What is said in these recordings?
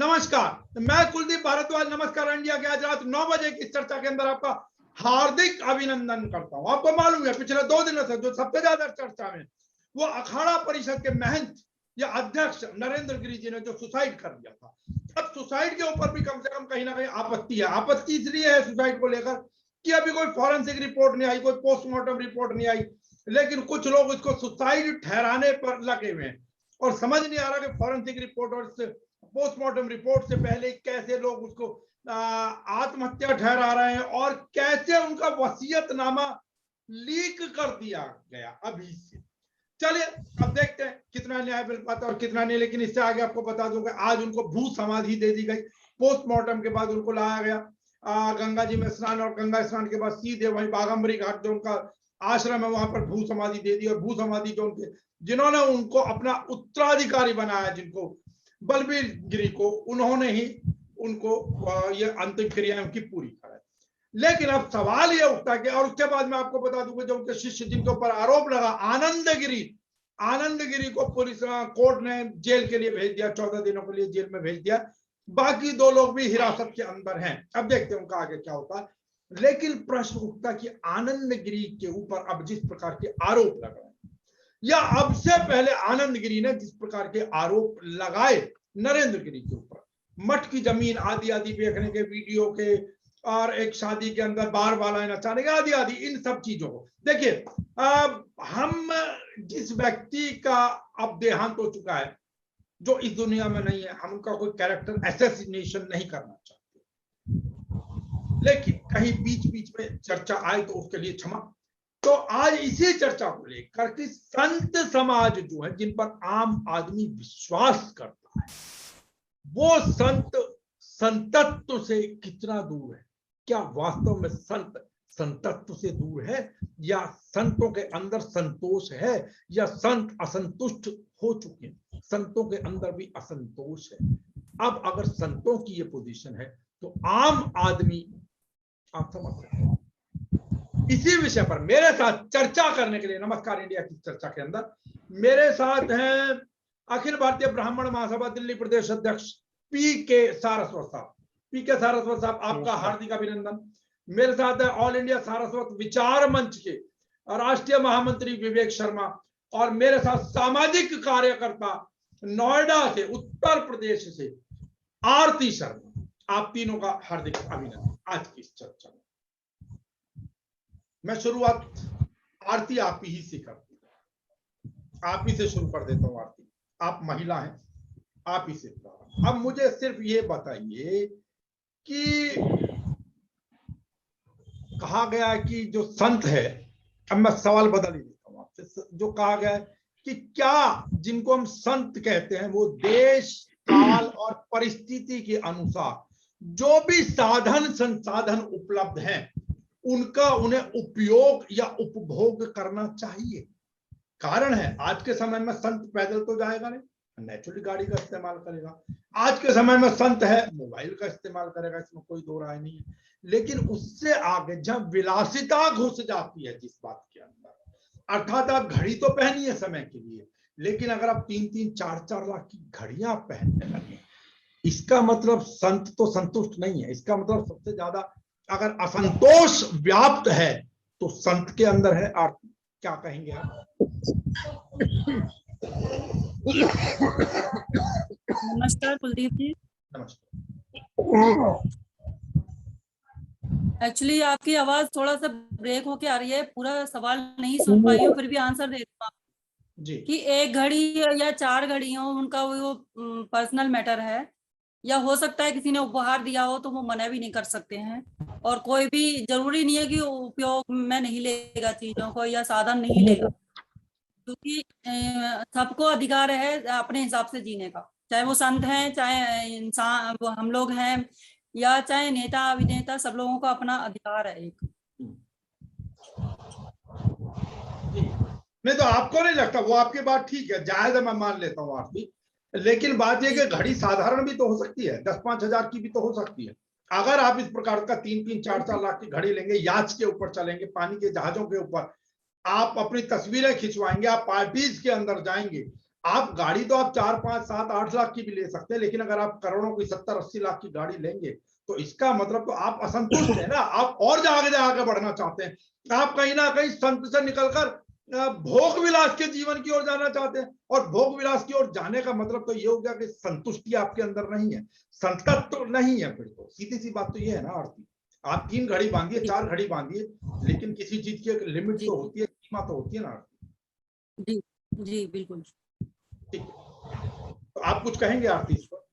नमस्कार, मैं कुलदीप भारद्वाज नमस्कार इंडिया के आज रात 9 बजे की चर्चा के अंदर आपका हार्दिक अभिनंदन करता हूं। आपको मालूम है पिछले 2 दिनों से जो सबसे ज्यादा चर्चा में वो अखाड़ा परिषद के महंत या अध्यक्ष नरेंद्र गिरी जी ने जो सुसाइड कर लिया था। अब सुसाइड के ऊपर भी कम से कम कहीं ना कहीं आपत्ति है। आपत्ति इसलिए है सुसाइड को लेकर कि अभी कोई फॉरेंसिक रिपोर्ट नहीं आई, कोई पोस्टमार्टम रिपोर्ट नहीं आई, लेकिन कुछ लोग इसको सुसाइड ठहराने पर लगे हुए हैं और समझ नहीं आ रहा कि फॉरेंसिक रिपोर्ट और पोस्टमार्टम रिपोर्ट से पहले कैसे लोग उसको आत्महत्या ठहरा रहे हैं और कैसे उनका वसीयतनामा लीक कर दिया गया अभी से। चलिए अब देखते हैं कितना न्याय मिल पाता है और कितना नहीं, लेकिन इससे आगे आपको बता दूंगा आज उनको भू समाधि दे दी गई। पोस्टमार्टम के बाद उनको लाया गया गंगा जी में स्नान और गंगा स्नान के बाद सीधे वहीं बाघंबरी घाट जो उनका आश्रम है वहां पर भू समाधि दे दी। और भू समाधि जो उनके जिन्होंने उनको अपना उत्तराधिकारी बनाया, जिनको बलबीर गिरी को, उन्होंने ही उनको ये अंतिम क्रिया उनकी पूरी कराई। लेकिन अब सवाल ये उठता है कि और उसके बाद मैं आपको बता दूंगा जो उनके शिष्य जिनके ऊपर आरोप लगा आनंद गिरी को पुलिस कोर्ट ने जेल के लिए भेज दिया, 14 दिनों के लिए जेल में भेज दिया। बाकी 2 लोग भी हिरासत के अंदर हैं। अब देखते हैं उनका आगे क्या होता है। लेकिन प्रश्न उठता कि आनंद गिरी के ऊपर अब जिस प्रकार के आरोप लग रहे हैं या अब से पहले आनंद गिरी ने जिस प्रकार के आरोप लगाए नरेंद्र गिरी के ऊपर, मठ की जमीन आदि आदि बेचने के, वीडियो के, और एक शादी के अंदर बार बालाएं नचाने के आदि आदि, इन सब चीजों को देखिए हम जिस व्यक्ति का अब देहांत हो चुका है जो इस दुनिया में नहीं है, हम उनका कोई कैरेक्टर असैसिनेशन नहीं करना चाहते, लेकिन कहीं बीच बीच में चर्चा आए तो उसके लिए क्षमा। तो आज इसी चर्चा को लेकर कि संत समाज जो है जिन पर आम आदमी विश्वास करता है वो संतत्व से कितना दूर है। क्या वास्तव में संत संतत्व से दूर है या संतों के अंदर संतोष है या संत असंतुष्ट हो चुके हैं, संतों के अंदर भी असंतोष है। अब अगर संतों की ये पोजीशन है तो आम आदमी, आप समझ सकते हैं। इसी विषय पर मेरे साथ चर्चा करने के लिए नमस्कार इंडिया की चर्चा के अंदर मेरे साथ हैं अखिल भारतीय ब्राह्मण महासभा दिल्ली प्रदेश अध्यक्ष पी.के. सारस्वत साहब। पी.के. सारस्वत साहब आपका हार्दिक अभिनंदन। मेरे साथ है ऑल इंडिया सारस्वत विचार मंच के राष्ट्रीय महामंत्री विवेक शर्मा और मेरे साथ सामाजिक कार्यकर्ता नोएडा से, उत्तर प्रदेश से आरती शर्मा। आप तीनों का हार्दिक अभिनंदन आज की इस चर्चा में। मैं शुरुआत आरती आप ही से करती हूं, आप ही से शुरू कर देता हूं। आरती, आप महिला हैं, आप ही से। अब मुझे सिर्फ ये बताइए कि कहा गया है कि जो संत है, अब मैं सवाल बदल ही देता हूं आपसे, जो कहा गया है कि क्या जिनको हम संत कहते हैं वो देश काल और परिस्थिति के अनुसार जो भी साधन संसाधन उपलब्ध हैं उनका उन्हें उपयोग या उपभोग करना चाहिए। कारण है आज के समय में संत पैदल तो जाएगा नहीं, नेचुरली गाड़ी का इस्तेमाल करेगा। आज के समय में संत है मोबाइल का इस्तेमाल करेगा, इसमें कोई दो राय नहीं है। लेकिन उससे आगे जब विलासिता घुस जाती है जिस बात के अंदर, अर्थात आप घड़ी तो पहनी है समय के लिए, लेकिन अगर आप 3-3, 4-4 लाख की घड़ियां पहनने लगे, इसका मतलब संत तो संतुष्ट नहीं है। इसका मतलब सबसे ज्यादा अगर असंतोष व्याप्त है तो संत के अंदर है। आप क्या कहेंगे आप? नमस्कार कुलदीप जी। नमस्कार। एक्चुअली आपकी आवाज थोड़ा सा ब्रेक होके आ रही है, पूरा सवाल नहीं सुन पाई हूँ, फिर भी आंसर दे दूँ जी। कि 1 घड़ी या 4 घड़ी हो, उनका वो पर्सनल मैटर है, या हो सकता है किसी ने उपहार दिया हो तो वो मना भी नहीं कर सकते हैं। और कोई भी जरूरी नहीं है कि उपयोग में नहीं लेगा चीजों को या साधन नहीं लेगा, क्योंकि सबको अधिकार है अपने हिसाब से जीने का, चाहे वो संत हैं, चाहे इंसान वो हम लोग हैं, या चाहे नेता अभिनेता, सब लोगों का अपना अधिकार है एक। नहीं तो आपको नहीं लगता? वो आपकी बात ठीक है, जायज है, मैं मान लेता हूँ आपकी। लेकिन बात यह कि घड़ी साधारण भी तो हो सकती है, 10-5 हजार की भी तो हो सकती है। अगर आप इस प्रकार का 3-3, 4-4 लाख की घड़ी लेंगे, याच के ऊपर चलेंगे, पानी के जहाजों के ऊपर आप अपनी तस्वीरें खिंचवाएंगे, आप पार्टीज के अंदर जाएंगे, आप गाड़ी तो आप 4, 5, 7, 8 लाख की भी ले सकते हैं, लेकिन अगर आप करोड़ों की 70, 80 लाख की गाड़ी लेंगे तो इसका मतलब तो आप असंतुष्ट है ना, आप और आगे बढ़ना चाहते हैं, आप कहीं ना कहीं संत से निकलकर भोग विलास के जीवन की ओर जाना चाहते हैं, और भोग विलास की ओर जाने का मतलब तो ये हो गया कि संतुष्टि आपके अंदर नहीं है, संतत्व तो नहीं है। फिर तो सीधी सी बात तो ये है ना आरती, आप 3 घड़ी बांधिए, 4 घड़ी बांधिए, लेकिन किसी चीज की एक लिमिट जी तो होती है, सीमा तो होती है ना आरती। जी जी बिल्कुल। ठीक, तो आप कुछ कहेंगे आरती इस पर?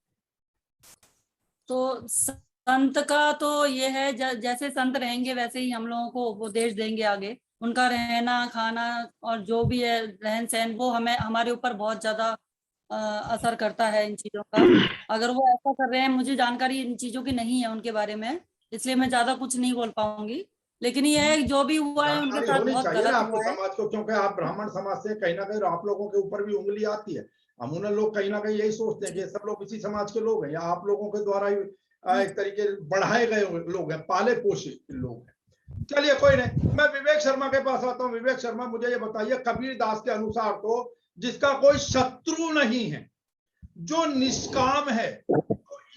तो संत का तो ये है, जैसे संत रहेंगे वैसे ही हम लोगों को उपदेश देंगे आगे। उनका रहना खाना और जो भी है रहन सहन, वो हमें हमारे ऊपर बहुत ज्यादा असर करता है इन चीजों का। अगर वो ऐसा कर रहे हैं, मुझे जानकारी इन चीजों की नहीं है उनके बारे में, इसलिए मैं ज्यादा कुछ नहीं बोल पाऊंगी। लेकिन ये है जो भी हुआ है उनके जानकारी साथ होनी बहुत चाहिए ना गलत आपको हुआ है। समाज को, क्योंकि आप ब्राह्मण समाज से कहीं ना कहीं आप लोगों के ऊपर भी उंगली आती है। अमूमन लोग कहीं ना कहीं यही सोचते हैं कि ये सब लोग इसी समाज के लोग हैं, या आप लोगों के द्वारा ही एक तरीके बढ़ाए गए लोग हैं, पाले पोषे लोग हैं। चलिए कोई नहीं, मैं विवेक शर्मा के पास आता हूँ। विवेक शर्मा, मुझे ये बताइए, कबीर दास के अनुसार तो जिसका कोई शत्रु नहीं है, जो निष्काम है,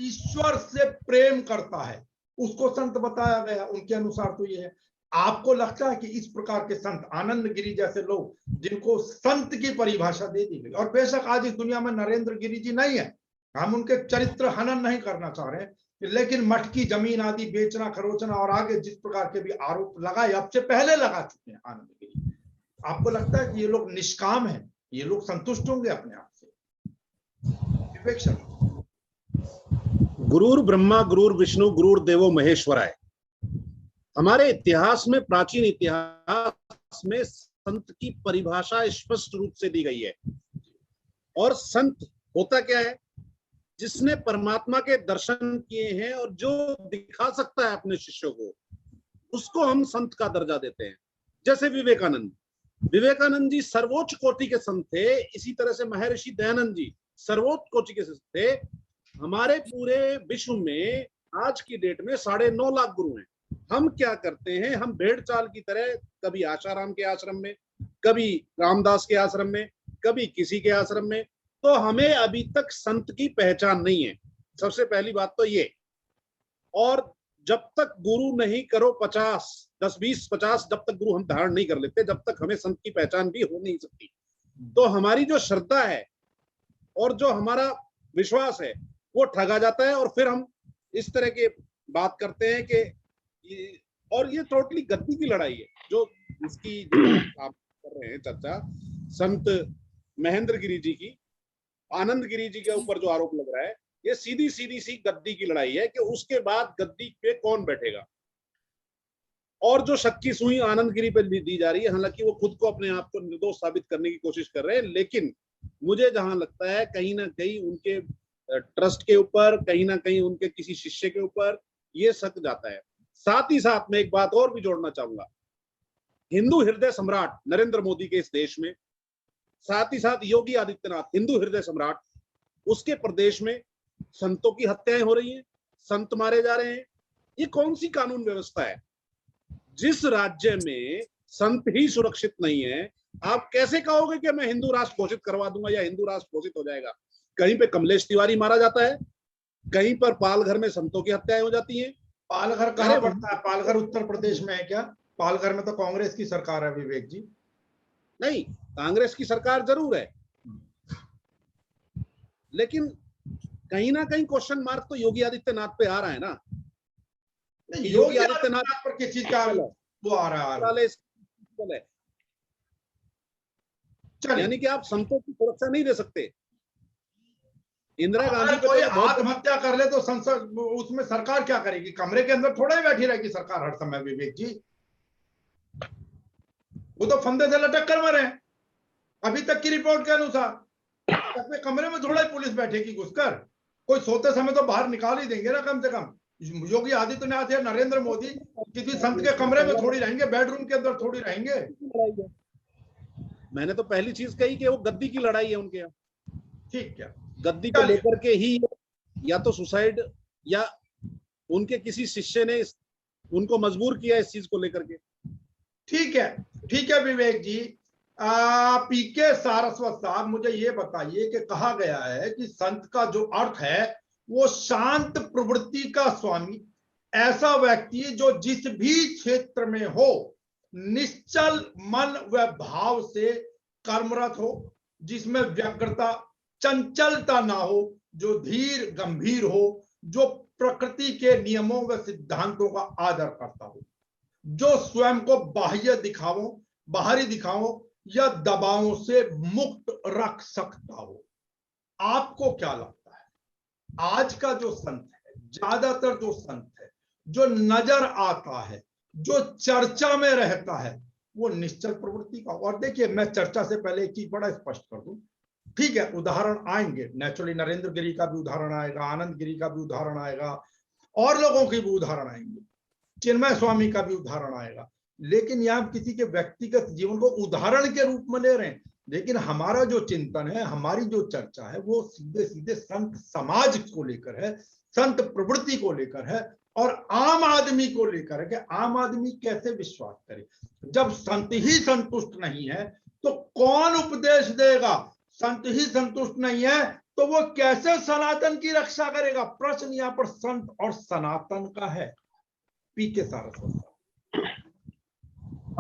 ईश्वर से प्रेम करता है, उसको संत बताया गया। उनके अनुसार तो ये है। आपको लगता है कि इस प्रकार के संत, आनंद गिरी जैसे लोग, जिनको संत की परिभाषा दे दी गई, और बेशक आज इस दुनिया में नरेंद्र गिरी जी नहीं है, हम उनके चरित्र हनन नहीं करना चाह रहे हैं, लेकिन मठ की जमीन आदि बेचना खरोचना और आगे जिस प्रकार के भी आरोप लगाए, अब से पहले लगा चुके हैं आनंद गिरी, आपको लगता है कि ये लोग निष्काम है, ये लोग संतुष्ट होंगे अपने आप से? विवेक शर्मा। गुरुर ब्रह्मा गुरुर विष्णु गुरुर देवो महेश्वराय। हमारे इतिहास में, प्राचीन इतिहास में संत की परिभाषा स्पष्ट रूप से दी गई है। और संत होता क्या है? जिसने परमात्मा के दर्शन किए हैं और जो दिखा सकता है अपने शिष्यों को, उसको हम संत का दर्जा देते हैं। जैसे विवेकानंद जी सर्वोच्च कोटि के संत थे, इसी तरह से महर्षि दयानंद जी सर्वोच्च कोटि के संत थे। हमारे पूरे विश्व में आज की डेट में 9.5 लाख गुरु हैं। हम क्या करते हैं? हम भेड़ चाल की तरह कभी आशाराम के आश्रम में, कभी रामदास के आश्रम में, कभी किसी के आश्रम में। तो हमें अभी तक संत की पहचान नहीं है, सबसे पहली बात तो ये। और जब तक गुरु नहीं करो 50, 10, 20, 50, जब तक गुरु हम धारण नहीं कर लेते, जब तक हमें संत की पहचान भी हो नहीं सकती। तो हमारी जो श्रद्धा है और जो हमारा विश्वास है वो ठगा जाता है, और फिर हम इस तरह के बात करते हैं कि और ये टोटली गद्दी की लड़ाई है जो इसकी जो आप कर रहे हैं चर्चा, संत महेंद्र गिरी जी की, आनंद गिरी जी के ऊपर जो आरोप लग रहा है, ये सीधी सी गद्दी की लड़ाई है कि उसके बाद गद्दी पे कौन बैठेगा। और जो शक की सुई आनंद गिरी पे दी जा रही है, हालांकि वो खुद को अपने आप को निर्दोष साबित करने की कोशिश कर रहे हैं, लेकिन मुझे जहां लगता है कहीं ना कहीं उनके ट्रस्ट के ऊपर, कहीं ना कहीं उनके किसी शिष्य के ऊपर ये शक जाता है। साथ ही साथ में एक बात और भी जोड़ना चाहूंगा, हिंदू हृदय सम्राट नरेंद्र मोदी के इस देश में, साथ ही साथ योगी आदित्यनाथ हिंदू हृदय सम्राट, उसके प्रदेश में संतों की हत्याएं हो रही हैं, संत मारे जा रहे हैं। ये कौन सी कानून व्यवस्था है? जिस राज्य में संत ही सुरक्षित नहीं है, आप कैसे कहोगे कि मैं हिंदू राष्ट्र घोषित करवा दूंगा या हिंदू राष्ट्र घोषित हो जाएगा? कहीं पे कमलेश तिवारी मारा जाता है, कहीं पर पालघर में संतों की हत्याएं हो जाती हैं। पालघर कहाँ पड़ता है? पालघर उत्तर प्रदेश में है क्या? पालघर में तो कांग्रेस की सरकार है विवेक जी। नहीं, कांग्रेस की सरकार जरूर है, लेकिन कहीं ना कहीं क्वेश्चन मार्क तो योगी आदित्यनाथ पे आ रहा है ना। योगी आदित्यनाथ पर किस चीज का वो आ रहा है? यानी कि आप संतों की सुरक्षा नहीं दे सकते। इंदिरा गांधी कोई आत्महत्या कर ले तो संसद, उसमें सरकार क्या करेगी? कमरे के अंदर थोड़ा ही बैठी रहेगी सरकार हर समय विवेक जी। वो तो फंदे से लटक कर मरे अभी तक की रिपोर्ट के अनुसार। अपने कमरे में थोड़ा ही पुलिस बैठेगी घुसकर, कोई सोते समय तो बाहर निकाल ही देंगे ना कम से कम। योगी आदित्यनाथ या नरेंद्र मोदी किसी संत के कमरे में थोड़ी रहेंगे, बेडरूम के अंदर थोड़ी रहेंगे। मैंने तो पहली चीज कही कि वो गद्दी की लड़ाई है उनके यहाँ। ठीक है, गद्दी को लेकर के ही या तो सुसाइड या उनके किसी शिष्य ने उनको मजबूर किया इस चीज को लेकर के। ठीक है, ठीक है विवेक जी। पीके सारस्वत साहब, मुझे ये बताइए कि कहा गया है कि संत का जो अर्थ है वो शांत प्रवृत्ति का स्वामी, ऐसा व्यक्ति जो जिस भी क्षेत्र में हो निश्चल मन व भाव से कर्मरत हो, जिसमें व्यग्रता चंचलता ना हो, जो धीर गंभीर हो, जो प्रकृति के नियमों व सिद्धांतों का आदर करता हो, जो स्वयं को बाहरी दिखावों या दबावों से मुक्त रख सकता हो। आपको क्या लगता है आज का जो संत है, ज्यादातर जो संत है, जो नजर आता है, जो चर्चा में रहता है, वो निश्चल प्रवृत्ति का? और देखिए, मैं चर्चा से पहले एक चीज बड़ा स्पष्ट कर दूं, ठीक है, उदाहरण आएंगे, नेचुरली नरेंद्र गिरी का भी उदाहरण आएगा, आनंद गिरी का भी उदाहरण आएगा, और लोगों के भी उदाहरण आएंगे, चिन्मय स्वामी का भी उदाहरण आएगा, लेकिन यहां किसी के व्यक्तिगत जीवन को उदाहरण के रूप में ले रहे हैं। लेकिन हमारा जो चिंतन है, हमारी जो चर्चा है, वो सीधे सीधे संत समाज को लेकर है, संत प्रवृत्ति को लेकर है, और आम आदमी को लेकर है कि आम आदमी कैसे विश्वास करे। जब संत ही संतुष्ट नहीं है तो कौन उपदेश देगा? संत ही संतुष्ट नहीं है तो वो कैसे सनातन की रक्षा करेगा? प्रश्न यहाँ पर संत और सनातन का है। पीके सारस्वत।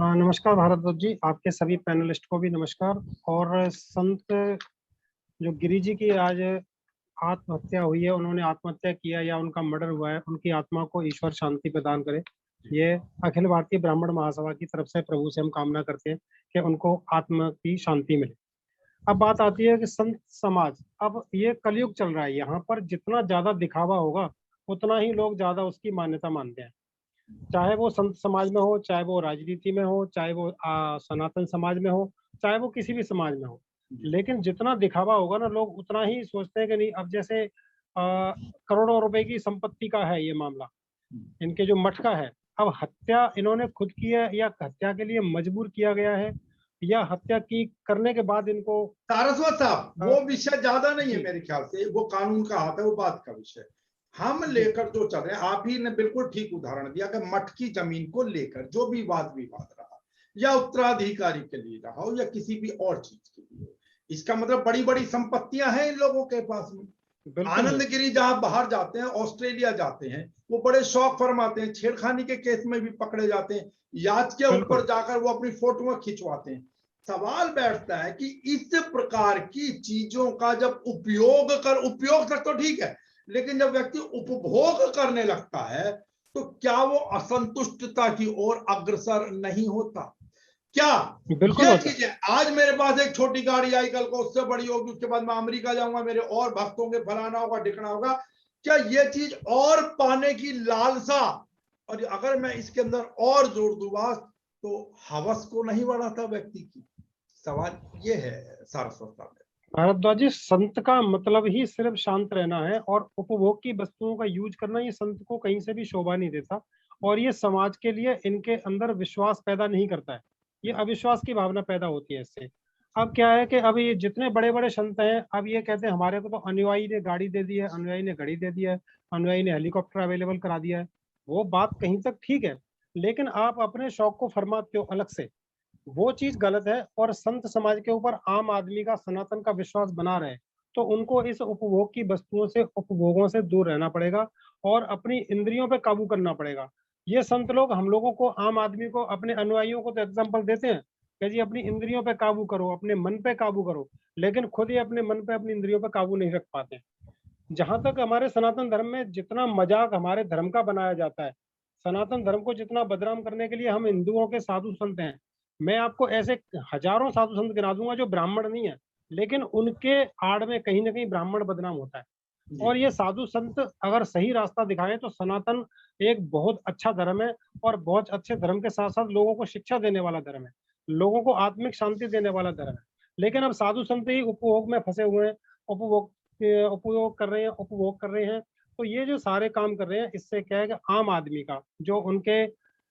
नमस्कार भारद्वाज जी, आपके सभी पैनलिस्ट को भी नमस्कार। और संत जो गिरी जी की आज आत्महत्या हुई है, उन्होंने आत्महत्या किया या उनका मर्डर हुआ है, उनकी आत्मा को ईश्वर शांति प्रदान करे, ये अखिल भारतीय ब्राह्मण महासभा की तरफ से प्रभु से हम कामना करते हैं कि उनको आत्मा की शांति मिले। अब बात आती है कि संत समाज, अब ये कलयुग चल रहा है, यहाँ पर जितना ज्यादा दिखावा होगा उतना ही लोग ज्यादा उसकी मान्यता मानते हैं, चाहे वो संत समाज में हो, चाहे वो राजनीति में हो, चाहे वो सनातन समाज में हो, चाहे वो किसी भी समाज में हो। लेकिन जितना दिखावा होगा ना, लोग उतना ही सोचते हैं कि नहीं, अब जैसे करोड़ों रुपए की संपत्ति का है ये मामला, इनके जो मठ का है, अब हत्या इन्होंने खुद की है या हत्या के लिए मजबूर किया गया है, या हत्या की करने के बाद इनको। सारस्वत साहब, वो विषय ज्यादा नहीं है मेरे ख्याल से, वो कानून का हाथ है, वो बात का विषय हम लेकर जो चल रहे हैं। आप ही ने बिल्कुल ठीक उदाहरण दिया कि मठ की जमीन को लेकर जो भी वाद विवाद रहा, या उत्तराधिकारी के लिए रहा हो, या किसी भी और चीज के लिए, इसका मतलब बड़ी बड़ी संपत्तियां हैं इन लोगों के पास में। आनंद गिरी जहां बाहर जाते हैं, ऑस्ट्रेलिया जाते हैं, वो बड़े शौक फरमाते हैं, छेड़खानी के केस में भी पकड़े जाते हैं, याच के ऊपर जाकर वो अपनी फोटो खिंचवाते हैं। सवाल बैठता है कि इस प्रकार की चीजों का जब उपयोग तक तो ठीक है, लेकिन जब व्यक्ति उपभोग करने लगता है तो क्या वो असंतुष्टता की ओर अग्रसर नहीं होता? क्या ये चीज है? आज मेरे पास एक छोटी गाड़ी आई, कल को उससे बड़ी होगी, उसके बाद मैं अमेरिका जाऊंगा, मेरे और भक्त होंगे, फलाना होगा, ढिकना होगा। क्या ये चीज और पाने की लालसा, और अगर मैं इसके अंदर और जोर दूंगा तो हवस को नहीं बढ़ाता व्यक्ति की? सवाल ये है सारस्वत साहब। भारद्वाज जी, संत का मतलब ही सिर्फ शांत रहना है, और उपभोग की वस्तुओं का यूज करना ये संत को कहीं से भी शोभा नहीं देता, और ये समाज के लिए इनके अंदर विश्वास पैदा नहीं करता है, ये अविश्वास की भावना पैदा होती है इससे। अब क्या है कि अब ये जितने बड़े बड़े संत हैं, अब ये कहते हैं हमारे को तो अनुयायी ने गाड़ी दे दी है, अनुयायी ने घड़ी दे दिया है, अनुयायी ने हेलीकॉप्टर अवेलेबल करा दिया है। वो बात कहीं तक ठीक है, लेकिन आप अपने शौक को फरमाते हो अलग से, वो चीज गलत है। और संत समाज के ऊपर आम आदमी का सनातन का विश्वास बना रहे तो उनको इस उपभोग की वस्तुओं से, उपभोगों से दूर रहना पड़ेगा और अपनी इंद्रियों पे काबू करना पड़ेगा। ये संत लोग हम लोगों को, आम आदमी को, अपने अनुयायियों को तो एग्जाम्पल देते हैं कि जी अपनी इंद्रियों पे काबू करो, अपने मन पे काबू करो, लेकिन खुद ही अपने मन पे, अपनी इंद्रियों पे काबू नहीं रख पाते। जहां तक हमारे सनातन धर्म में जितना मजाक हमारे धर्म का बनाया जाता है, सनातन धर्म को जितना बदनाम करने के लिए हम हिंदुओं के साधु संत हैं, मैं आपको ऐसे हजारों साधु संत गिना दूंगा जो ब्राह्मण नहीं है, लेकिन उनके आड़ में कहीं ना कहीं ब्राह्मण बदनाम होता है। और ये साधु संत अगर सही रास्ता दिखाएं तो सनातन एक बहुत अच्छा धर्म है, और बहुत अच्छे धर्म के साथ साथ लोगों को शिक्षा देने वाला धर्म है, लोगों को आत्मिक शांति देने वाला धर्म है। लेकिन अब साधु संत ही उपभोग में फंसे हुए हैं, उपयोग कर रहे हैं। तो ये जो सारे काम कर रहे हैं, इससे क्या है कि आम आदमी का, जो उनके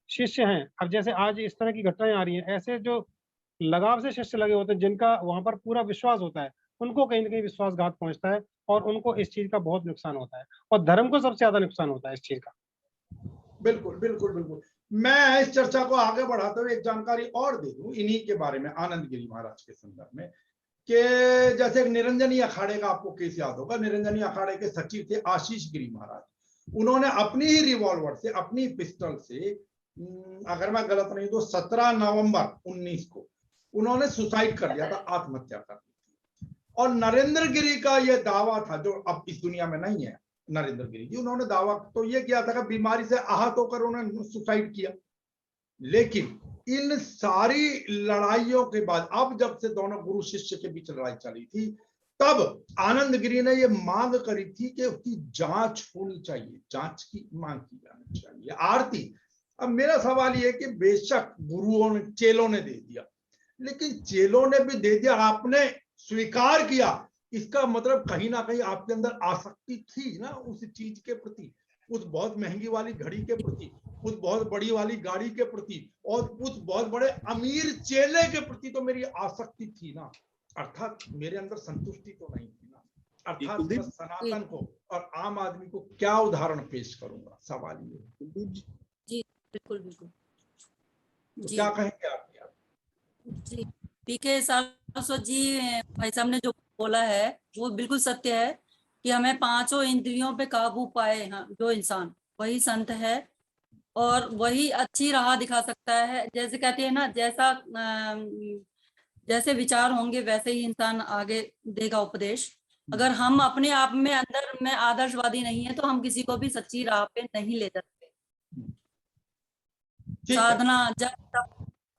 शिष्य हैं, अब जैसे आज इस तरह की घटनाएं आ रही हैं, ऐसे जो लगाव से शिष्य लगे होते हैं, जिनका वहां पर पूरा विश्वास होता है, उनको कहीं ना कहीं विश्वासघात पहुंचता है, और उनको इस चीज का बहुत नुकसान होता है, और धर्म को सबसे ज्यादा नुकसान होता है इस चीज का। बिल्कुल बिल्कुल बिल्कुल। मैं इस चर्चा को आगे बढ़ाते हुए एक जानकारी और दे दूं इन्हीं के बारे में, आनंद गिरी महाराज के संदर्भ में, कि जैसे एक निरंजनी अखाड़े का आपको केस याद होगा, निरंजनी अखाड़े के सचिव थे आशीष गिरी महाराज। उन्होंने अपनी ही रिवॉल्वर से, अपनी पिस्टल से, अगर मैं गलत नहीं तो 17 नवंबर 19 को उन्होंने सुसाइड कर लिया था, आत्महत्या कर ली थी। और नरेंद्र गिरी का यह दावा था, जो अब इस दुनिया में नहीं है, नरेंद्र गिरी जी, उन्होंने दावा तो ये किया था कि बीमारी से आहत होकर उन्होंने सुसाइड किया। लेकिन इन सारी लड़ाइयों के बाद, अब जब से दोनों गुरु शिष्य के बीच लड़ाई चली थी, तब आनंद गिरी ने यह मांग करी थी कि उसकी जांच होनी चाहिए, जांच की मांग की जानी चाहिए, आरती। अब मेरा सवाल यह है कि बेशक गुरुओं ने, चेलों ने दे दिया, लेकिन चेलों ने भी दे दिया, आपने स्वीकार किया, इसका मतलब कहीं ना कहीं आपके अंदर आसक्ति थी ना उस चीज के प्रति, उस बहुत महंगी वाली घड़ी के प्रति, उस बहुत बड़ी वाली गाड़ी के प्रति, और उस बहुत बड़े अमीर चेले के प्रति तो मेरी आसक्ति थी ना। अर्थात मेरे अंदर संतुष्टि तो नहीं थी ना। अर्थात मैं सनातन को और आम आदमी को क्या उदाहरण पेश करूंगा, सवाल ये। जी बिल्कुल बिल्कुल। तो क्या कहेंगे आप? जी, पीके सारस्वत जी भाई साहब ने जो बोला है वो बिल्कुल सत्य है कि हमें पांचों इंद्रियों पे काबू पाए जो इंसान, वही संत है और वही अच्छी राह दिखा सकता है। जैसे कहते हैं ना, जैसे विचार होंगे वैसे ही इंसान आगे देगा उपदेश। अगर हम अपने आप में अंदर में आदर्शवादी नहीं है तो हम किसी को भी सच्ची राह पे नहीं ले सकते। साधना जब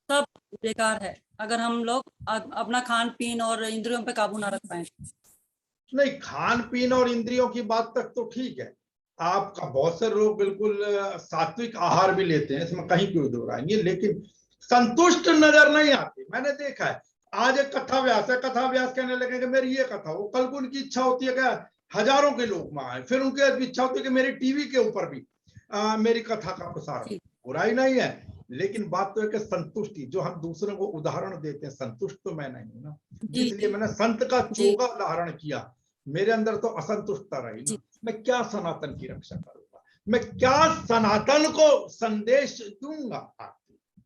सब बेकार है अगर हम लोग अपना खान पीन और इंद्रियों पे काबू ना रख पाए। नहीं, खान पीन और इंद्रियों की बात तक तो ठीक है, आपका बहुत से लोग बिल्कुल सात्विक आहार भी लेते हैं, इसमें कहीं क्यों दो राय नहीं, लेकिन संतुष्ट नजर नहीं आते। मैंने देखा है, आज एक कथा व्यास है, कथा व्यास कहने लगे कि मेरी ये कथा हो, कल को उनकी इच्छा होती है कि हजारों के लोग वहां आए, फिर उनकी इच्छा होती है कि मेरी टीवी के ऊपर भी मेरी कथा का प्रसारण। बुराई नहीं है, लेकिन बात तो है कि संतुष्टि, जो हम दूसरों को उदाहरण देते हैं, संतुष्ट तो मैं नहीं हूं ना, इसलिए मैंने संत का चोगा उदाहरण किया। मेरे अंदर तो असंतुष्टता रही ना, मैं क्या सनातन की रक्षा करूंगा, मैं क्या सनातन को संदेश दूंगा?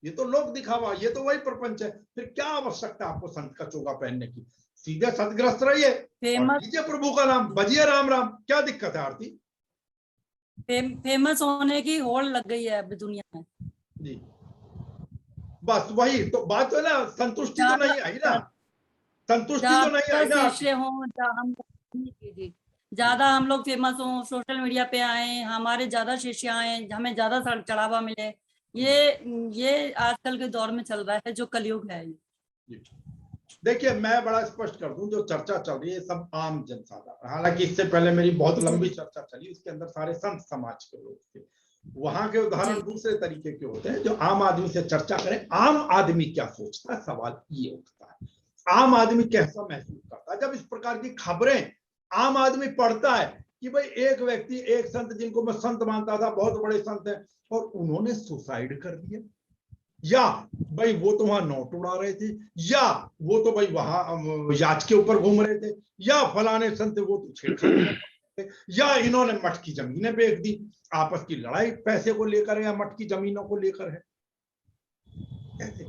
ये तो लोक दिखावा, ये तो वही प्रपंच है, फिर क्या आवश्यकता आपको संत का चोगा पहनने की? सीधे सतग्रस्त रहिए, लीजिए प्रभु का नाम, बजिए राम राम, क्या दिक्कत है आरती? फेमस होने की होड़ लग गई है अब दुनिया में जी, बस वही तो बात है ना, संतुष्टि तो नहीं आई ना, संतुष्टि तो नहीं आई ना। शिष्य हों ज्यादा, हम लोग फेमस हों, सोशल मीडिया पे आए, हमारे ज्यादा शिष्य आए, हमें ज्यादा चढ़ावा मिले, ये आजकल के दौर में चल रहा है, जो कलयुग है। देखिए, मैं बड़ा स्पष्ट कर दूं, जो चर्चा चल रही है सब आम जनसाधारण, हालांकि इससे पहले मेरी बहुत लंबी चर्चा चली, उसके अंदर सारे संत समाज के लोग थे, वहां के उदाहरण दूसरे तरीके के होते हैं। जो आम आदमी से चर्चा करें, आम आदमी क्या सोचता है, सवाल ये उठता है, आम आदमी कैसा महसूस करता है जब इस प्रकार की खबरें आम आदमी पढ़ता है कि भाई एक व्यक्ति, एक संत जिनको मैं संत मानता था, बहुत बड़े संत हैं, और उन्होंने सुसाइड कर दिया, या भाई वो तो वहां नोट उड़ा रहे थे, या वो तो भाई वहां याच के ऊपर घूम रहे थे, या फलाने संत वो तो छेड़छाड़, या इन्होंने मठ की जमीनें बेच दी, आपस की लड़ाई पैसे को लेकर है या मठ की जमीनों को लेकर है। कैसे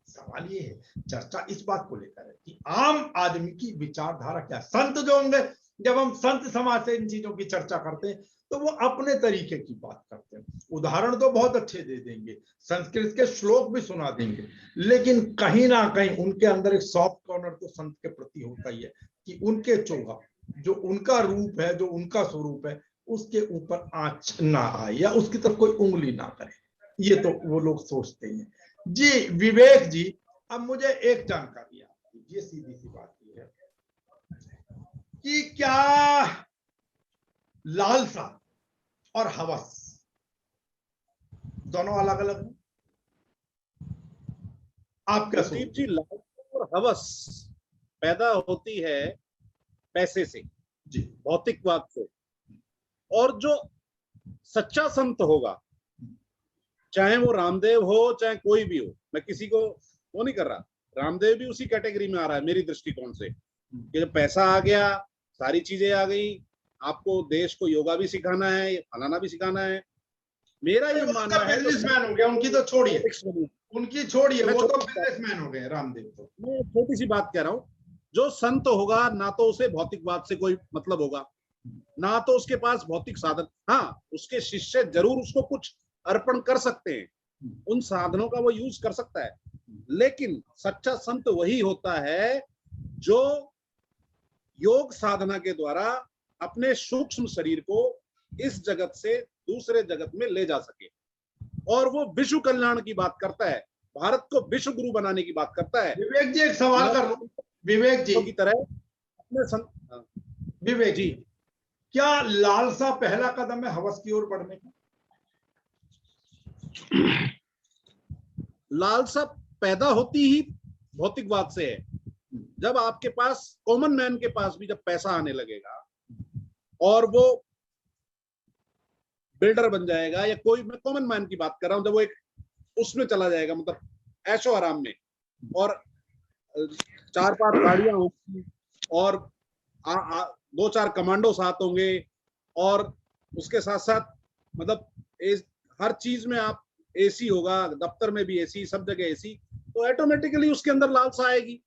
सवाल ये है, चर्चा इस बात को लेकर है कि आम आदमी की विचारधारा क्या। संत जो होंगे, जब हम संत समाज से इन चीजों की चर्चा करते हैं तो वो अपने तरीके की बात करते हैं, उदाहरण तो बहुत अच्छे दे देंगे, संस्कृत के श्लोक भी सुना देंगे, लेकिन कहीं ना कहीं उनके अंदर एक सॉफ्ट कॉर्नर तो संत के प्रति होता ही है कि उनके चोगा, जो उनका रूप है, जो उनका स्वरूप है, उसके ऊपर आंच ना आए या उसकी तरफ कोई उंगली ना करे, ये तो वो लोग सोचते हैं। जी विवेक जी, अब मुझे एक जानकारी आप दीजिए, सीधी सी बात ये है कि क्या लालसा और हवस दोनों अलग अलग हैं? आप क्या सोचते हैं? जी, लालसा और हवस पैदा होती है पैसे से, जी, भौतिकवाद से, और जो सच्चा संत होगा, चाहे वो रामदेव हो चाहे कोई भी हो, मैं किसी को वो नहीं कर रहा, रामदेव भी उसी कैटेगरी में आ रहा है मेरी दृष्टिकोण से, कि जब पैसा आ गया, सारी चीजें आ गई, आपको देश को योगा भी सिखाना है, फलाना भी सिखाना है, मेरा ये मानना है बिजनेसमैन हो गया, उनकी तो छोड़िए, उनकी छोड़िए, मैं वो तो छोटी- बिजनेसमैन हो गए रामदेव तो। मैं एक छोटी सी बात कह रहा हूँ, जो संत होगा ना तो उसे भौतिकवाद से कोई मतलब होगा, ना तो उसके पास भौतिक साधन, हाँ उसके शिष्य जरूर उसको कुछ अर्पण कर सकते हैं, उन साधनों का वो यूज कर सकता है, लेकिन सच्चा संत वही होता है जो योग साधना के द्वारा अपने सूक्ष्म शरीर को इस जगत से दूसरे जगत में ले जा सके, और वो विश्व कल्याण की बात करता है, भारत को विश्व गुरु बनाने की बात करता है। विवेक जी एक सवाल कर लूं, विवेक जी की तरह अपने विवेक जी, जी, क्या लालसा पहला कदम है हवस की ओर बढ़ने का? लालसा पैदा होती ही भौतिकवाद से है। जब आपके पास, कॉमन मैन के पास भी जब पैसा आने लगेगा और वो बिल्डर बन जाएगा, या कोई, मैं कॉमन मैन की बात कर रहा हूं, जब वो एक उसमें चला जाएगा, मतलब ऐशो आराम में, और 4-5 गाड़ियां होंगी और 2-4 कमांडो साथ होंगे, और उसके साथ साथ मतलब हर चीज में आप एसी होगा, दफ्तर में भी एसी, सब जगह एसी, तो ऑटोमेटिकली उसके अंदर लालसा आएगी।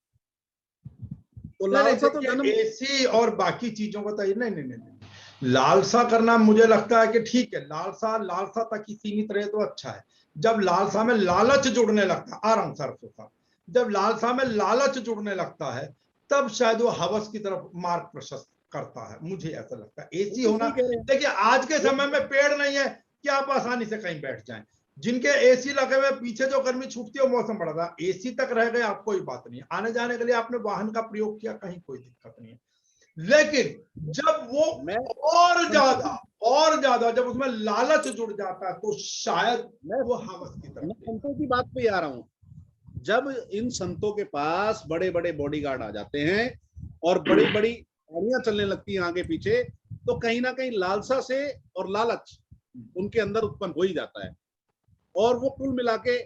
तो लालसा तो जन्म एसी और बाकी चीजों का तो नहीं नहीं नहीं नहीं, लालसा करना मुझे लगता है कि ठीक है, लालसा तक ही सीमित रहे तो अच्छा है। जब लालसा में लालच जुड़ने लगता है, आराम सरसों साहब, जब लालसा में लालच जुड़ने लगता है तब शायद वो हवस की तरफ मार्ग प्रशस्त करता है, मुझे ऐसा लगता है। एसी होना, देखिए आज के समय में पेड़ नहीं है कि आप आसानी से कहीं बैठ जाएं, जिनके एसी लगे हुए पीछे जो गर्मी छूटती है मौसम बढ़ता है, एसी तक रह गए आप, कोई बात नहीं, आने जाने के लिए आपने वाहन का प्रयोग किया, कहीं कोई दिक्कत नहीं है। लेकिन जब वो और ज्यादा जब उसमें लालच जुड़ जाता है तो शायद वो हवस की तरफ। संतों की बात पे आ रहा हूं, जब इन संतों के पास बड़े बड़े बॉडीगार्ड आ जाते हैं और बड़ी बड़ी गाड़ियां चलने लगती हैं आगे पीछे, तो कहीं ना कहीं लालसा से और लालच उनके अंदर उत्पन्न हो ही जाता है, और वो कुल मिला के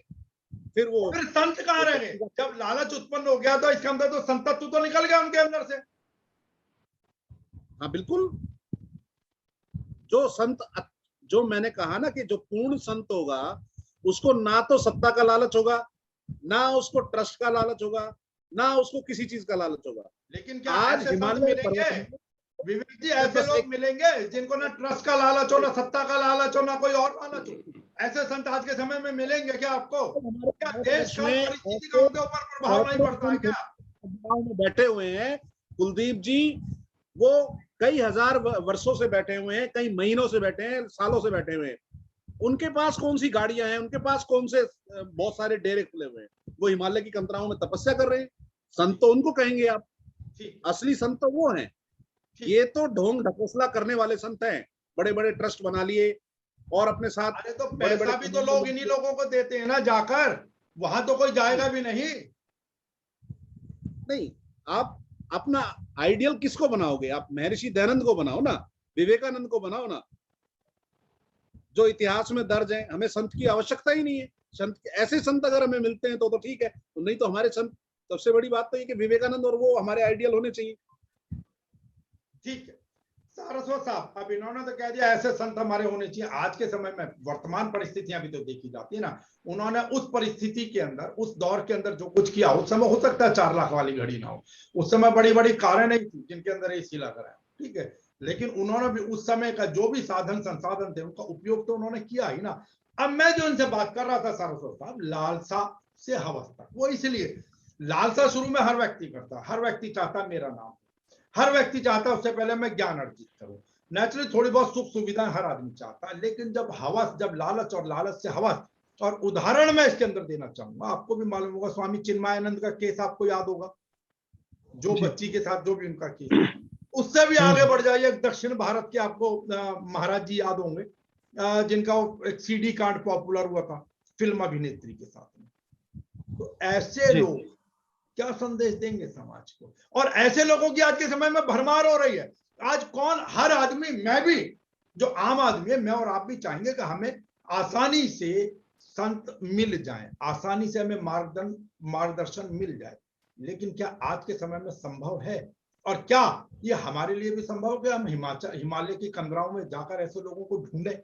फिर संत कहाँ रह गए? जब लालच उत्पन्न हो गया तो इसके अंदर तो संतत्व तो निकल गया उनके अंदर से। हाँ बिल्कुल, जो संत, जो मैंने कहा ना कि जो पूर्ण संत होगा उसको ना तो सत्ता का लालच होगा, ना उसको ट्रस्ट का लालच होगा, ना उसको किसी चीज का लालच होगा। लेकिन क्या आज हिमालय मिलेंगे विवेक जी, ऐसे लोग मिलेंगे जिनको ना ट्रस्ट का लालच हो, ना सत्ता का लालच हो, ना कोई और लालच हो? ऐसे संत आज के समय में मिलेंगे क्या आपको? क्या देश का परिस्थिति का उनके ऊपर प्रभाव नहीं पड़ता है क्या? बैठे हुए हैं कुलदीप जी, वो कई हजार वर्षों से बैठे हुए हैं, कई महीनों से बैठे हैं, सालों से बैठे हुए हैं, उनके पास कौन सी गाड़ियां हैं, उनके पास कौन से बहुत सारे डेरे खुले हुए हैं, वो हिमालय की कंतराओं में तपस्या कर रहे हैं। संत तो उनको कहेंगे आप, असली संत तो वो हैं। ये तो ढोंग ढकोसला करने वाले संत हैं, बड़े बड़े ट्रस्ट बना लिए और अपने साथ। अरे तो पैसा भी तो लोग इन्हीं लोगों को देते हैं ना, जाकर वहां तो कोई जाएगा भी नहीं। आप अपना आइडियल किसको बनाओगे? आप महर्षि दयानंद को बनाओ ना, विवेकानंद को बनाओ ना, जो इतिहास में दर्ज है। हमें संत की आवश्यकता ही नहीं है। संत, ऐसे संत अगर हमें मिलते हैं तो ठीक है, तो नहीं तो हमारे संत, सबसे बड़ी बात तो ये कि विवेकानंद और वो हमारे आइडियल होने चाहिए। ठीक है सारस्वत साहब, अब इन्होंने तो कह दिया ऐसे संत हमारे होने चाहिए। आज के समय में वर्तमान परिस्थितियां भी तो देखी जाती है ना, उन्होंने उस परिस्थिति के अंदर, उस दौर के अंदर जो कुछ किया, उस समय हो सकता है 4 लाख वाली घड़ी ना हो, उस समय बड़ी बड़ी कारें नहीं थी जिनके अंदर एसी लगा है, ठीक है, लेकिन उन्होंने भी उस समय का जो भी साधन संसाधन थे उनका उपयोग तो उन्होंने किया ही ना। अब मैं जो इनसे बात कर रहा था सारस्वत साहब, लालसा से हवस तक, वो इसलिए लालसा शुरू में हर व्यक्ति करता, हर व्यक्ति चाहता मेरा नाम, हर व्यक्ति चाहता है उससे पहले मैं ज्ञान अर्जित करूं, नेचुरली थोड़ी बहुत सुख सुविधाएं हर आदमी चाहता है। लेकिन जब हवस, जब लालच और लालच से हवस, और उदाहरण मैं इसके अंदर देना चाहूंगा, आपको भी मालूम होगा स्वामी चिन्मयानंद का केस आपको याद होगा, जो बच्ची के साथ जो भी उनका केस, उससे भी आगे बढ़ जाइए, दक्षिण भारत के आपको महाराज जी याद होंगे, जिनका एक सीडी कार्ड पॉपुलर हुआ था फिल्म अभिनेत्री के साथ में। तो ऐसे लोग क्या संदेश देंगे समाज को? और ऐसे लोगों की आज के समय में भरमार हो रही है। आज कौन, हर आदमी, मैं भी जो आम आदमी है, मैं और आप भी चाहेंगे कि हमें आसानी से संत मिल जाएं, आसानी से हमें मार्गदर्शन मिल जाए। लेकिन क्या आज के समय में संभव है? और क्या ये हमारे लिए भी संभव है कि हम हिमालय की कंदराओं में जाकर ऐसे लोगों को ढूंढें?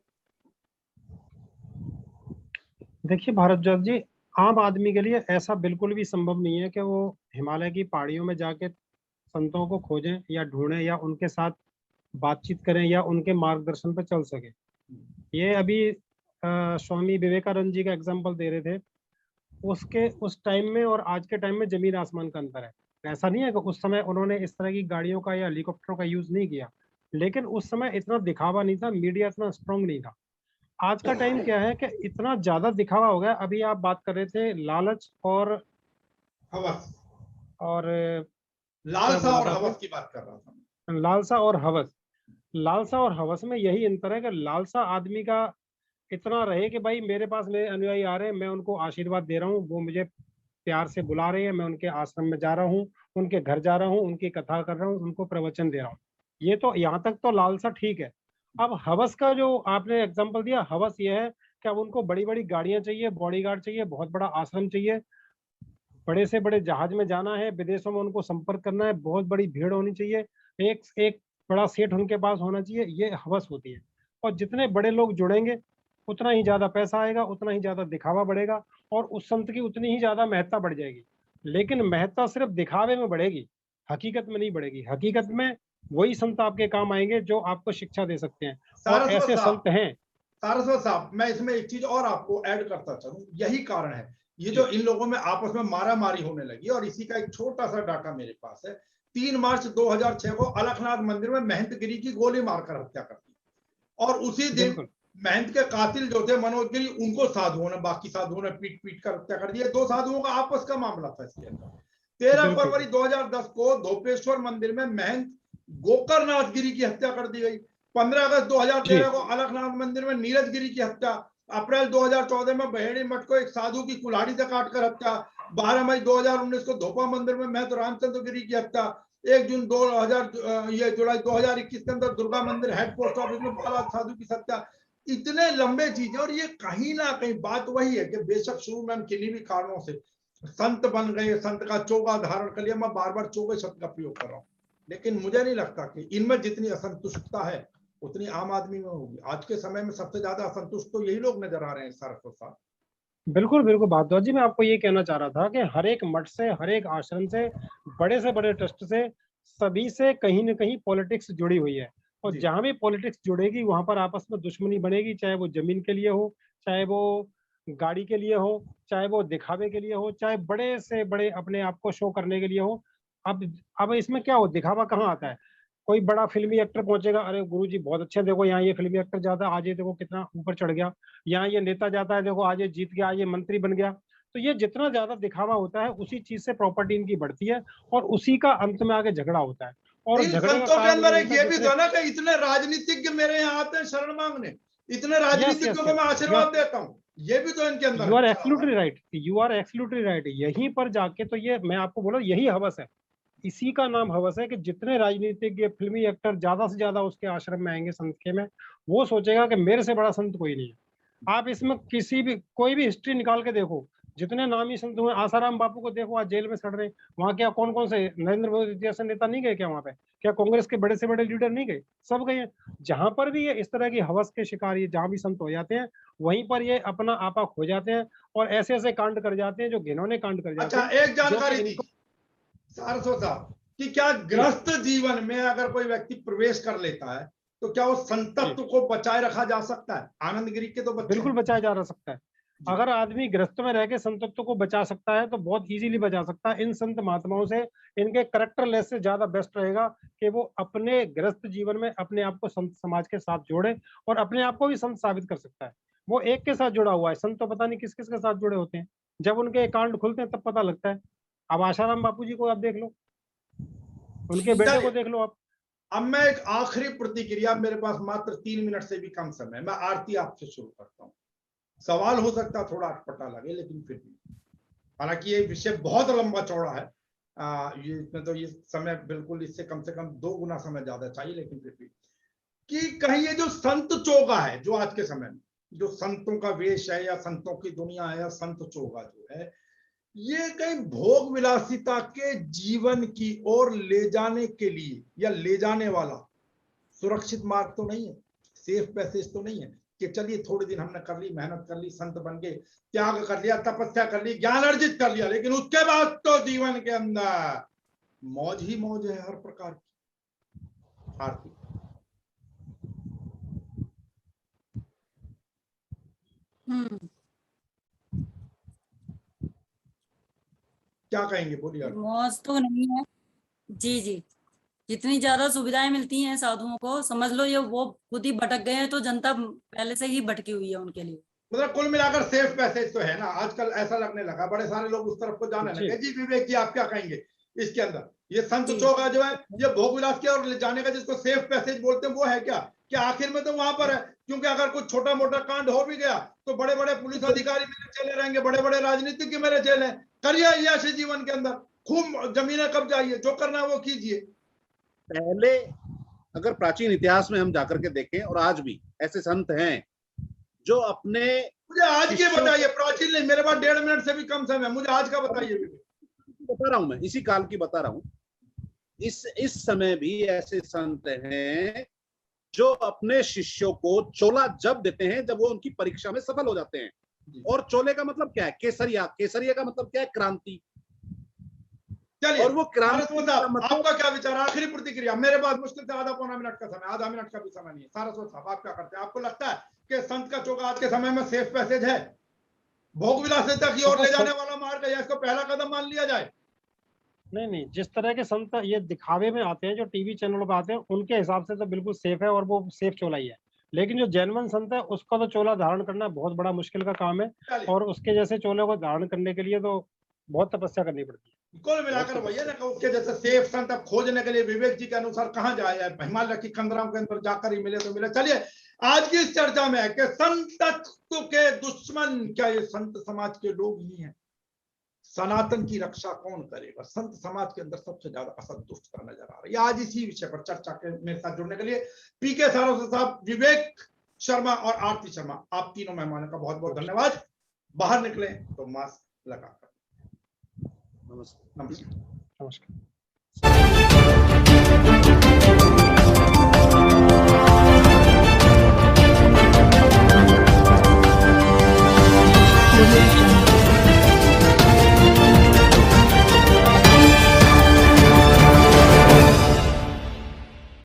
देखिए भारद्वाज जी, आम आदमी के लिए ऐसा बिल्कुल भी संभव नहीं है कि वो हिमालय की पहाड़ियों में जाके संतों को खोजें या ढूंढें या उनके साथ बातचीत करें या उनके मार्गदर्शन पर चल सके। ये अभी स्वामी विवेकानंद जी का एग्जाम्पल दे रहे थे। उसके उस टाइम में और आज के टाइम में जमीन आसमान का अंतर है। ऐसा नहीं है कि उस समय उन्होंने इस तरह की गाड़ियों का या हेलीकॉप्टरों का यूज नहीं किया, लेकिन उस समय इतना दिखावा नहीं था, मीडिया इतना स्ट्रांग नहीं था। आज का टाइम क्या है कि इतना ज्यादा दिखावा हो गया। अभी आप बात कर रहे थे लालच हवस, और क्या लालसा बोला और था आपने? हवस की बात कर रहा था। लालसा और हवस। लालसा और हवस में यही अंतर है कि लालसा आदमी का इतना रहे कि भाई मेरे पास मेरे अनुयायी आ रहे हैं, मैं उनको आशीर्वाद दे रहा हूँ, वो मुझे प्यार से बुला रहे हैं, मैं उनके आश्रम में जा रहा हूँ, उनके घर जा रहा हूँ, उनकी कथा कर रहा हूँ, उनको प्रवचन दे रहा हूँ। ये तो यहाँ तक तो लालसा ठीक है। अब हवस का जो आपने एग्जाम्पल दिया, हवस ये है कि अब उनको बड़ी बड़ी गाड़ियां चाहिए, बॉडीगार्ड चाहिए, बहुत बड़ा आश्रम चाहिए, बड़े से बड़े जहाज में जाना है, विदेशों में उनको संपर्क करना है, बहुत बड़ी भीड़ होनी चाहिए, एक एक बड़ा सेठ उनके पास होना चाहिए। ये हवस होती है। और जितने बड़े लोग जुड़ेंगे उतना ही ज्यादा पैसा आएगा, उतना ही ज्यादा दिखावा बढ़ेगा, और उस संत की उतनी ही ज्यादा महत्ता बढ़ जाएगी। लेकिन महत्ता सिर्फ दिखावे में बढ़ेगी, हकीकत में नहीं बढ़ेगी। हकीकत में वही संत आपके काम आएंगे जो आपको शिक्षा दे सकते हैं, और सारस्वत ऐसे साहब, संत हैं। सारस्वत साहब, मैं इसमें एक चीज और आपको ऐड करता चलूं, यही कारण है ये जो जी इन लोगों में आपस में मारा मारी होने लगी। और इसी का एक छोटा सा डाटा मेरे पास है। 3 मार्च 2006 को अलखनाथ मंदिर में महंत गिरी की गोली मारकर हत्या कर दी, और उसी दिन बिल्कुल महंत के कातिल जो थे मनोज गिरी, उनको साधुओं ने, बाकी साधुओं ने पीट पीट कर हत्या कर दी। 2 साधुओं का आपस का मामला था इसके अंदर। 13 बिल्कुल। फरवरी 2010 को धोपेश्वर मंदिर में महंत गोकरनाथ गिरी की हत्या कर दी गई। 15 अगस्त जी 2013 को अलखनाथ मंदिर में नीरज गिरी की हत्या। अप्रैल 2014 में बहेड़ी मठ को एक साधु की कुल्हाड़ी से काटकर हत्या। 12 मई 2019 को धोपा मंदिर में महंत रामचंद्र गिरी की हत्या। 1 जून 2000 ये जुलाई 2021 के अंदर दुर्गा मंदिर हेड पोस्ट ऑफिस में बाला साधु की हत्या। इतने लंबे चीजें, और ये कहीं ना कहीं बात वही है कि बेशक शुरू में हम किन्हीं भी कारणों से संत बन गए, संत का चोगा धारण कर लिया। मैं बार बार चोगे शब्द का प्रयोग कर रहा हूँ, लेकिन मुझे नहीं लगता कि इनमें जितनी असंतुष्टता है उतनी आम आदमी में होगी। आज के समय में सबसे ज्यादा असंतुष्ट तो यही लोग नजर आ रहे हैं सारस्वत साहब। बिल्कुल बिल्कुल भारद्वाज जी, मैं आपको ये कहना चाह रहा था कि हर एक मठ से, हर एक आश्रम से बड़े ट्रस्ट से, सभी से कहीं ना कहीं पॉलिटिक्स जुड़ी हुई है। और जी, जहां भी पॉलिटिक्स जुड़ेगी वहां पर आपस में दुश्मनी बनेगी, चाहे वो जमीन के लिए हो, चाहे वो गाड़ी के लिए हो, चाहे वो दिखावे के लिए हो, चाहे बड़े से बड़े अपने आप को शो करने के लिए हो। अब इसमें क्या हो, दिखावा कहाँ आता है? कोई बड़ा फिल्मी एक्टर पहुंचेगा, अरे गुरुजी बहुत अच्छे, देखो यहाँ ये फिल्मी एक्टर जाता है, आज ये देखो कितना ऊपर चढ़ गया। यहाँ ये नेता जाता है, देखो आज ये जीत गया, आज ये मंत्री बन गया। तो ये जितना ज्यादा दिखावा होता है, उसी चीज से प्रॉपर्टी इनकी बढ़ती है, और उसी का अंत में आगे झगड़ा होता है। और लेकिन झगड़े का संतों के कारण ये अंदर एक होता है ये भी जितने। तो है ना कि इतने राजनीतिज्ञ मेरे यहाँ आते हैं शरण मांगने, इतने यस यस राजनीतिज्ञों को यस, मैं यू आर आशीर्वाद देता हूँ, ये भी तो इनके अंदर यू आर चला हुआ है। Absolutely right, you are absolutely right. यहीं पर जाके तो ये मैं आपको बोला, यही हवस है। इसी का नाम हवस है कि जितने राजनीतिज्ञ, फिल्मी एक्टर ज्यादा से ज्यादा उसके आश्रम में आएंगे संत के में, वो सोचेगा कि मेरे से बड़ा संत कोई नहीं है। आप इसमें किसी भी कोई भी हिस्ट्री निकाल के देखो, जितने नामी संत हुए, आसाराम बापू को देखो आज जेल में सड़ रहे हैं। वहां क्या कौन कौन से नरेंद्र मोदी जैसे नेता नहीं गए क्या वहां पे? क्या कांग्रेस के बड़े से बड़े लीडर नहीं गए? सब गए हैं। जहां पर भी ये इस तरह की हवस के शिकार, ये जहां भी संत हो जाते हैं, वहीं पर ये अपना आपा खो जाते हैं, और ऐसे ऐसे कांड कर जाते हैं, जो घिनौने कांड कर जाते अच्छा, हैं, एक जो कि जानकारी इनको। दीजिए सारस्वत साहब, कि क्या जी ग्रस्त जीवन में अगर कोई व्यक्ति प्रवेश कर लेता है तो क्या उस जी संतत्व को बचाए रखा जा सकता है? आनंद गिरी के तो बच्चे बिल्कुल हैं। बचाया जा सकता है। जी, अगर आदमी ग्रस्त में रह के संतत्व को बचा सकता है तो बहुत इजीली बचा सकता है। इन संत महात्माओं से, इनके करेक्टर लेस से ज्यादा बेस्ट रहेगा कि वो अपने ग्रस्त जीवन में अपने आप को संत समाज के साथ जोड़े, और अपने आप को भी संत साबित कर सकता है। वो एक के साथ जुड़ा हुआ है, संत तो पता नहीं किस किस के साथ जुड़े होते हैं। जब उनके कांड खुलते हैं तब पता लगता है। अब आशाराम बापू जी को आप देख लो, उनके बेटे को चलिए, देख लो आप। अब मैं एक आखिरी प्रतिक्रिया, मेरे पास मात्र 3 मिनट से भी कम समय, मैं आरती आपसे शुरू करता हूँ। सवाल हो सकता है थोड़ा अटपटा लगे, लेकिन फिर भी, हालांकि ये विषय बहुत लंबा चौड़ा है, ये इसमें तो ये समय बिल्कुल इससे कम से कम 2 गुना समय ज्यादा चाहिए, लेकिन फिर भी, कि कहीं ये जो संत चोगा है जो आज के समय में, जो संतों का वेश है या संतों की दुनिया है या संत चोगा जो है, ये कहीं भोग विलासिता के जीवन की ओर ले जाने के लिए या ले जाने वाला सुरक्षित मार्ग तो नहीं है, सेफ पैसेज तो नहीं है। कि चलिए थोड़े दिन हमने कर ली, मेहनत कर ली, संत बन के त्याग कर लिया, तपस्या कर ली, ज्ञान अर्जित कर लिया, लेकिन उसके बाद तो जीवन के अंदर मौज ही मौज है हर प्रकार की। आरती क्या कहेंगे, बोलिए आरती। मौज तो नहीं है। जी जी, जितनी ज्यादा सुविधाएं मिलती हैं साधुओं को, समझ लो ये वो खुद ही भटक गए हैं, तो जनता पहले से ही भटकी हुई है उनके लिए। मतलब कुल मिलाकर सेफ पैसेज तो है ना, आजकल ऐसा लगने लगा, बड़े सारे लोग उस तरफ को जाने जी। लगे। जी विवेक जी, आप क्या कहेंगे इसके अंदर? ये संत जी। चौक जो है, ये भोग विलास की ओर ले जाने का जिसको सेफ पैसेज बोलते हैं, वो है क्या? क्या आखिर में तो वहां पर है, क्योंकि अगर कुछ छोटा मोटा कांड हो भी गया तो बड़े बड़े पुलिस अधिकारी मेरे चले रहेंगे, बड़े बड़े राजनीतिज्ञ मेरे चले, करिए ऐसे जीवन के अंदर, खूब जमीनें कब्जाइए, जो करना है वो कीजिए। पहले अगर प्राचीन इतिहास में हम जाकर के देखें, और आज भी ऐसे संत हैं जो अपने, मुझे आज के बताइए, प्राचीन नहीं, मेरे पास 1.5 मिनट से भी कम समय, मुझे आज का बताइए। बता रहा हूं मैं, इसी काल की बता रहा हूं। इस समय भी ऐसे संत हैं जो अपने शिष्यों को चोला जब देते हैं जब वो उनकी परीक्षा में सफल हो जाते हैं। और चोले का मतलब क्या है? केसरिया। केसरिया का मतलब क्या है? क्रांति। चलिए, और वो क्रांति सारस्वत मतलब, साहब आपका क्या विचार, आखिरी प्रतिक्रिया? मेरे पास मुश्किल से आधा पौना मिनट का समय, आधा मिनट का भी समय नहीं है। सारस्वत साहब आप क्या करते हैं? आपको लगता है कि संत का चौक आज के समय में सेफ पैसेज है, भोग विलासिता की ओर ले जाने वाला मार्ग है, या इसको पहला कदम मान लिया जाए? नहीं नहीं, जिस तरह के संत ये दिखावे में आते हैं, जो टीवी चैनलों पे आते हैं, उनके हिसाब से तो बिल्कुल सेफ है और वो सेफ चोला ही है। लेकिन जो जेन्युइन संत है उसका तो चोला धारण करना बहुत बड़ा मुश्किल का काम है, चलिए, और उसके जैसे चोले को धारण करने के लिए तो बहुत तपस्या करनी पड़ती है। कुल मिलाकर भैया ना, उसके जैसे सेफ संत अब खोजने के लिए विवेक जी के अनुसार कहां जाए? हिमालय की कंदराओं के अंदर जाकर ही मिले तो मिले। चलिए, आज की इस चर्चा में है कि संतत्व के दुश्मन क्या ये संत समाज के लोग ही हैं? सनातन की रक्षा कौन करेगा? संत समाज के अंदर सबसे ज्यादा असंतुष्टता नजर आ रही है। आज इसी विषय पर चर्चा के मेरे साथ जुड़ने के लिए पीके सारस्वत साहब, विवेक शर्मा और आरती शर्मा, आप तीनों मेहमानों का बहुत बहुत धन्यवाद। बाहर निकले तो मास्क लगाकर। नमस्कार। नमस्कार। नमस्कार।